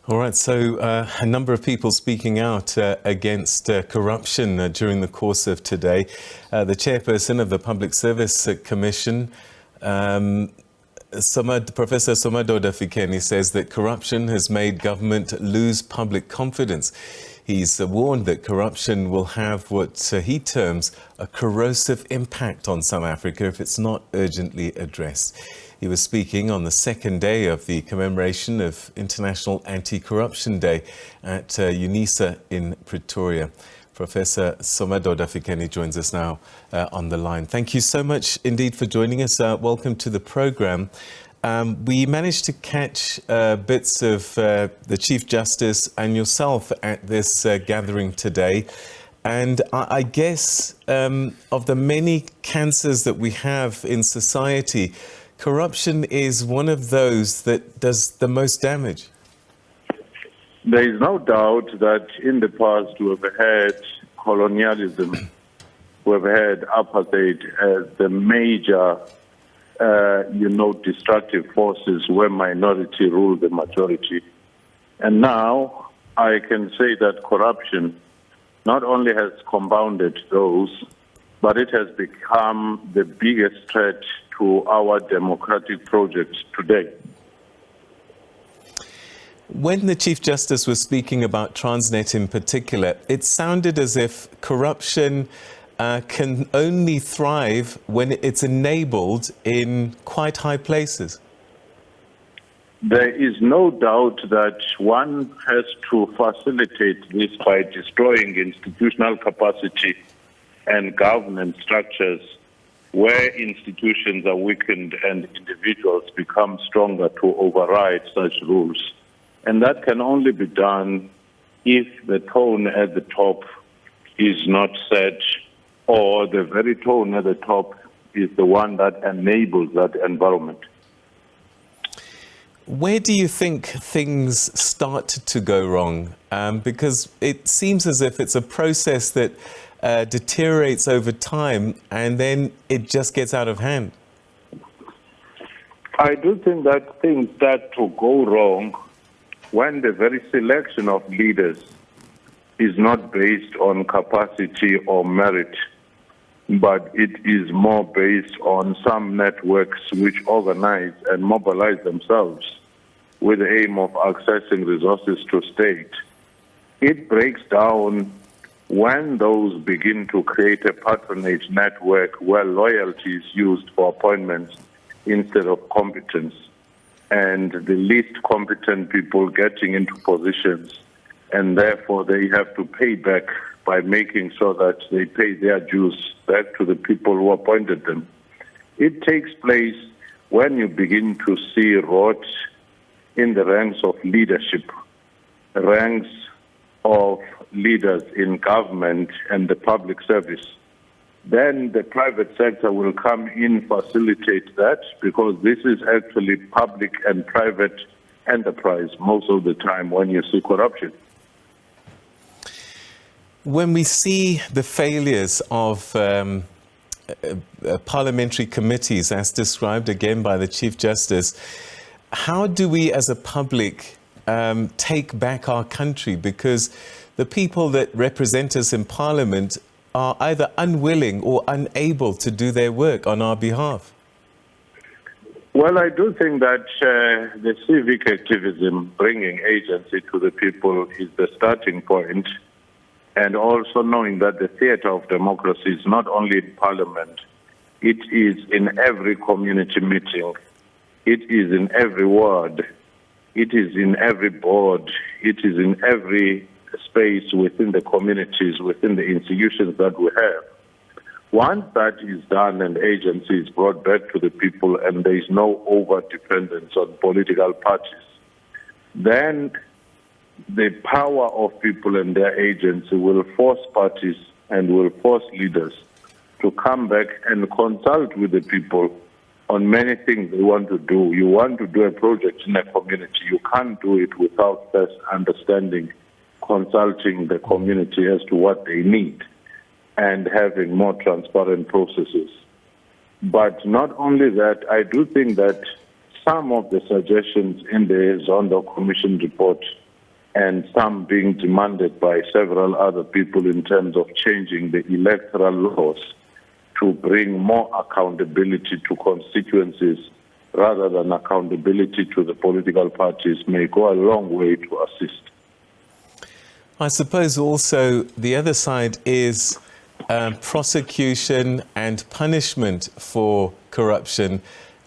All right, so a number of people speaking out against corruption during the course of today. The chairperson of the Public Service Commission, Professor Somadoda Fikeni, says that corruption has made government lose public confidence. He's warned that corruption will have what he terms a corrosive impact on South Africa if it's not urgently addressed. He was speaking on the second day of the commemoration of International Anti-Corruption Day at UNISA in Pretoria. Professor Somadoda Fikeni joins us now on the line. Thank you so much indeed for joining us. Welcome to the program. We managed to catch bits of the Chief Justice and yourself at this gathering today. And I guess of the many cancers that we have in society, corruption is one of those that does the most damage. There is no doubt that in the past we have had colonialism, we have had apartheid as the major, destructive forces where minority rule the majority. And now I can say that corruption not only has compounded those, but it has become the biggest threat to our democratic project today. When the Chief Justice was speaking about Transnet in particular, it sounded as if corruption can only thrive when it's enabled in quite high places. There is no doubt that one has to facilitate this by destroying institutional capacity and governance structures where institutions are weakened and individuals become stronger to override such rules. And that can only be done if the tone at the top is not set, or the very tone at the top is the one that enables that environment. Where do you think things start to go wrong? Because it seems as if it's a process that deteriorates over time and then it just gets out of hand. I do think that things start to go wrong when the very selection of leaders is not based on capacity or merit, but it is more based on some networks which organize and mobilize themselves with the aim of accessing resources to state. It breaks down when those begin to create a patronage network where loyalty is used for appointments instead of competence, and the least competent people getting into positions, and therefore they have to pay back by making sure that they pay their dues back to the people who appointed them. It takes place when you begin to see rot in the ranks of leadership, ranks of leaders in government and the public service. Then the private sector will come in, facilitate that, because this is actually public and private enterprise most of the time when you see corruption. When we see the failures of parliamentary committees, as described again by the Chief Justice, how do we as a public take back our country? Because the people that represent us in Parliament are either unwilling or unable to do their work on our behalf. Well, I do think that the civic activism, bringing agency to the people, is the starting point, and also knowing that the theatre of democracy is not only in Parliament, it is in every community meeting, it is in every ward, it is in every board, it is in every space within the communities, within the institutions that we have. Once that is done and agency is brought back to the people and there is no over-dependence on political parties, then the power of people and their agency will force parties and will force leaders to come back and consult with the people on many things they want to do. You want to do a project in a community, you can't do it without first understanding, consulting the community as to what they need and having more transparent processes. But not only that, I do think that some of the suggestions in the Zondo Commission report and some being demanded by several other people in terms of changing the electoral laws to bring more accountability to constituencies rather than accountability to the political parties may go a long way to assist. I suppose also the other side is prosecution and punishment for corruption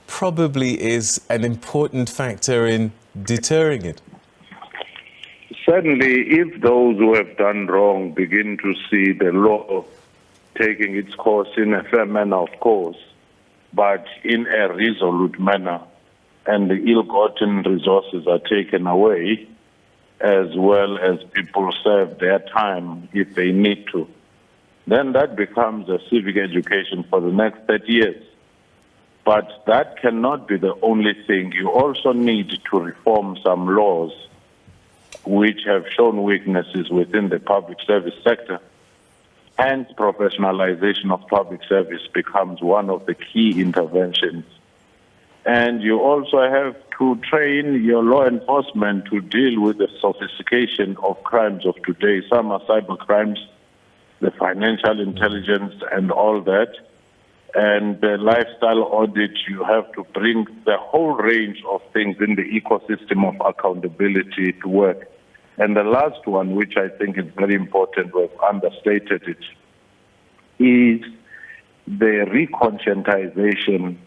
probably is an important factor in deterring it. Certainly, if those who have done wrong begin to see the law taking its course in a fair manner, of course, but in a resolute manner, and the ill-gotten resources are taken away, as well as people serve their time if they need to, then that becomes a civic education for the next 30 years. But that cannot be the only thing. You also need to reform some laws which have shown weaknesses within the public service sector. And professionalization of public service becomes one of the key interventions. And you also have to train your law enforcement to deal with the sophistication of crimes of today. Some are cyber crimes, the financial intelligence and all that. And the lifestyle audit, you have to bring the whole range of things in the ecosystem of accountability to work. And the last one, which I think is very important, we've understated it, is the reconscientization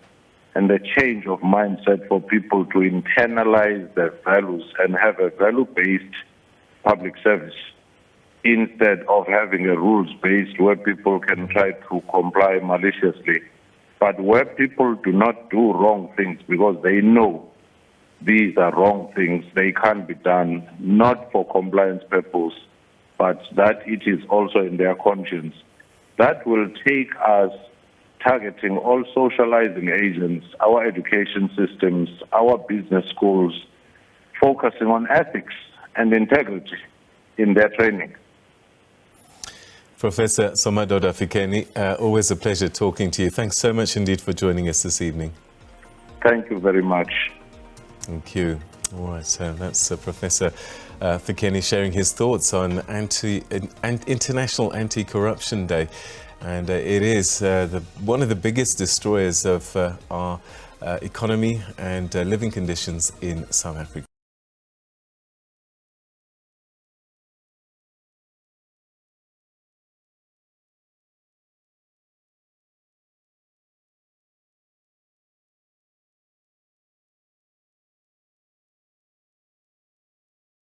and the change of mindset for people to internalize their values and have a value-based public service instead of having a rules-based where people can try to comply maliciously, but where people do not do wrong things because they know these are wrong things, they can't be done, not for compliance purpose, but that it is also in their conscience. That will take us targeting all socializing agents, our education systems, our business schools, focusing on ethics and integrity in their training. Professor Somadoda Fikeni, always a pleasure talking to you. Thanks so much indeed for joining us this evening. Thank you very much. Thank you. All right, so that's Professor Fikeni sharing his thoughts on International Anti-Corruption Day. And it is one of the biggest destroyers of our economy and living conditions in South Africa.